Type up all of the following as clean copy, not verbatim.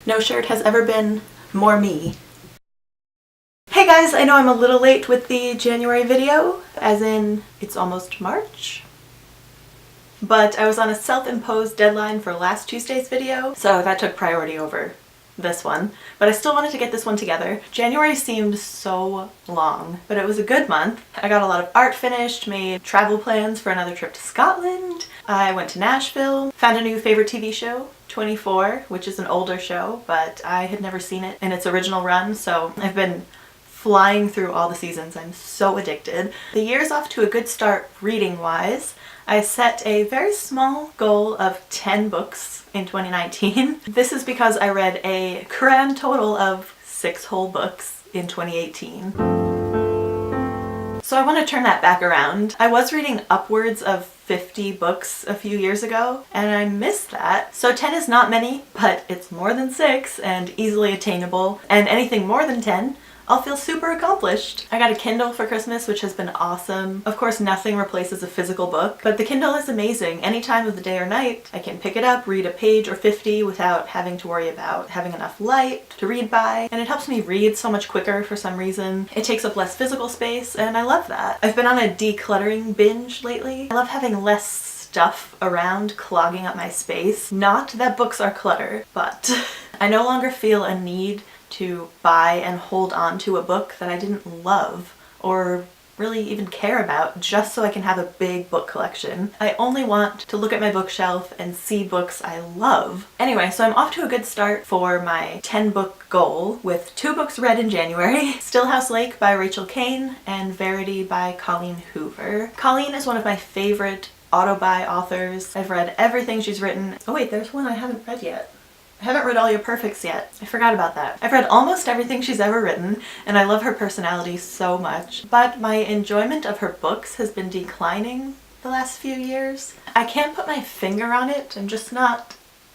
No shirt has ever been more me. Hey guys, I know I'm a little late with the January video, as in it's almost March. But I was on a self-imposed deadline for last Tuesday's video, so that took priority over this one. But I still wanted to get this one together. January seemed so long, but it was a good month. I got a lot of art finished, made travel plans for another trip to Scotland. I went to Nashville, found a new favorite TV show, 24, which is an older show, but I had never seen it in its original run, so I've been flying through all the seasons. I'm so addicted. The year's off to a good start reading-wise. I set a very small goal of 10 books in 2019. This is because I read a grand total of 6 whole books in 2018. So I want to turn that back around. I was reading upwards of 50 books a few years ago, and I missed that. So 10 is not many, but it's more than 6 and easily attainable, and anything more than 10, I'll feel super accomplished. I got a Kindle for Christmas, which has been awesome. Of course, nothing replaces a physical book, but the Kindle is amazing. Any time of the day or night, I can pick it up, read a page or 50 without having to worry about having enough light to read by, and it helps me read so much quicker for some reason. It takes up less physical space, and I love that. I've been on a decluttering binge lately. I love having less stuff around clogging up my space. Not that books are clutter, but I no longer feel a need to buy and hold on to a book that I didn't love or really even care about just so I can have a big book collection. I only want to look at my bookshelf and see books I love. Anyway, so I'm off to a good start for my 10 book goal with 2 books read in January. Stillhouse Lake by Rachel Caine and Verity by Colleen Hoover. Colleen is one of my favorite auto-buy authors. I've read everything she's written. Oh wait, there's one I haven't read yet. I haven't read All Your Perfects yet. I forgot about that. I've read almost everything she's ever written, and I love her personality so much, but my enjoyment of her books has been declining the last few years. I can't put my finger on it. I'm just not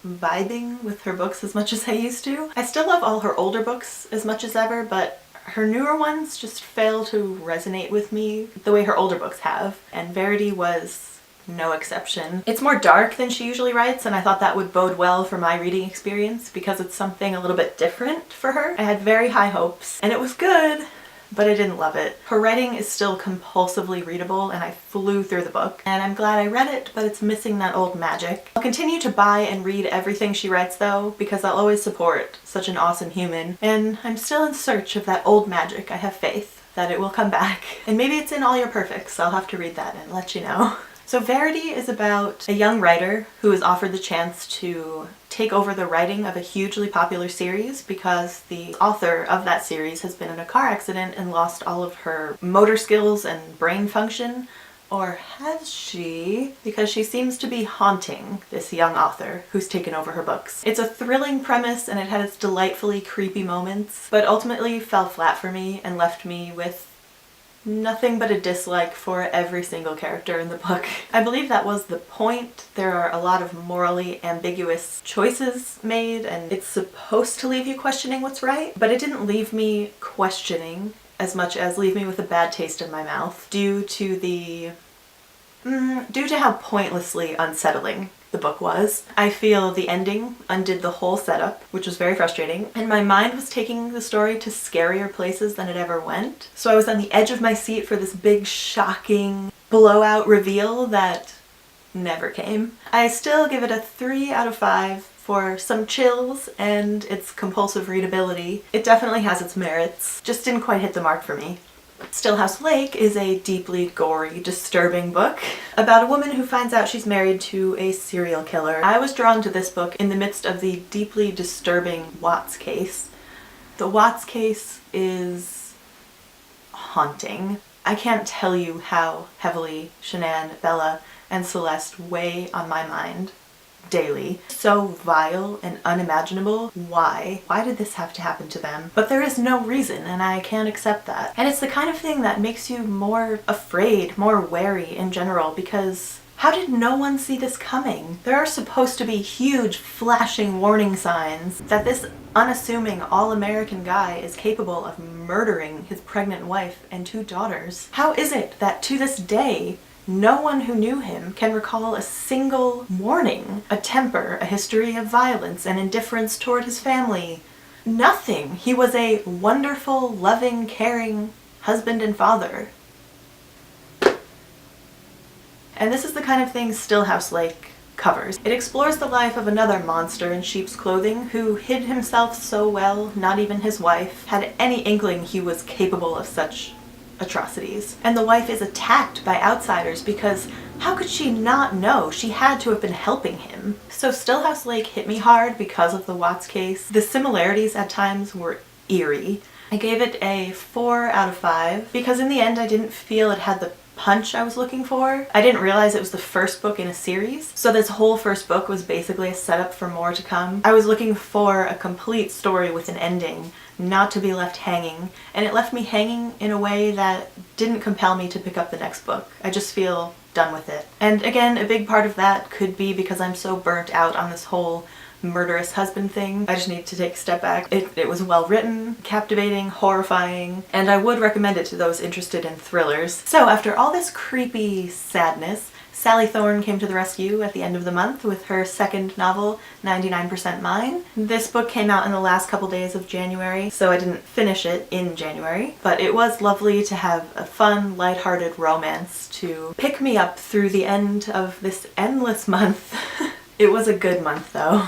vibing with her books as much as I used to. I still love all her older books as much as ever, but her newer ones just fail to resonate with me the way her older books have, and Verity was no exception. It's more dark than she usually writes, and I thought that would bode well for my reading experience because it's something a little bit different for her. I had very high hopes, and it was good, but I didn't love it. Her writing is still compulsively readable, and I flew through the book, and I'm glad I read it, but it's missing that old magic. I'll continue to buy and read everything she writes though, because I'll always support such an awesome human, and I'm still in search of that old magic. I have faith that it will come back, and maybe it's in All Your Perfects. I'll have to read that and let you know. So Verity is about a young writer who is offered the chance to take over the writing of a hugely popular series because the author of that series has been in a car accident and lost all of her motor skills and brain function. Or has she? Because she seems to be haunting this young author who's taken over her books. It's a thrilling premise and it had its delightfully creepy moments, but ultimately fell flat for me and left me with nothing but a dislike for every single character in the book. I believe that was the point. There are a lot of morally ambiguous choices made, and it's supposed to leave you questioning what's right, but it didn't leave me questioning as much as leave me with a bad taste in my mouth due to how pointlessly unsettling the book was. I feel the ending undid the whole setup, which was very frustrating, and my mind was taking the story to scarier places than it ever went. So I was on the edge of my seat for this big, shocking blowout reveal that never came. I still give it a 3 out of 5 for some chills and its compulsive readability. It definitely has its merits, just didn't quite hit the mark for me. Stillhouse Lake is a deeply gory, disturbing book about a woman who finds out she's married to a serial killer. I was drawn to this book in the midst of the deeply disturbing Watts case. The Watts case is haunting. I can't tell you how heavily Shanann, Bella, and Celeste weigh on my mind daily. So vile and unimaginable. Why? Why did this have to happen to them? But there is no reason, and I can't accept that. And it's the kind of thing that makes you more afraid, more wary in general, because how did no one see this coming? There are supposed to be huge flashing warning signs that this unassuming all-American guy is capable of murdering his pregnant wife and 2 daughters. How is it that to this day No one who knew him can recall a single warning, a temper, a history of violence and indifference toward his family. Nothing. He was a wonderful, loving, caring husband and father. And this is the kind of thing Stillhouse Lake covers. It explores the life of another monster in sheep's clothing who hid himself so well, not even his wife had any inkling he was capable of such atrocities. And the wife is attacked by outsiders because how could she not know? She had to have been helping him. So Stillhouse Lake hit me hard because of the Watts case. The similarities at times were eerie. I gave it a 4 out of 5 because in the end I didn't feel it had the punch I was looking for. I didn't realize it was the first book in a series, so this whole first book was basically a setup for more to come. I was looking for a complete story with an ending, not to be left hanging, and it left me hanging in a way that didn't compel me to pick up the next book. I just feel done with it. And again, a big part of that could be because I'm so burnt out on this whole murderous husband thing. I just need to take a step back. It was well written, captivating, horrifying, and I would recommend it to those interested in thrillers. So after all this creepy sadness, Sally Thorne came to the rescue at the end of the month with her second novel, 99% Mine. This book came out in the last couple days of January, so I didn't finish it in January, but it was lovely to have a fun, lighthearted romance to pick me up through the end of this endless month. It was a good month though.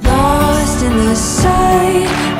Lost in the sight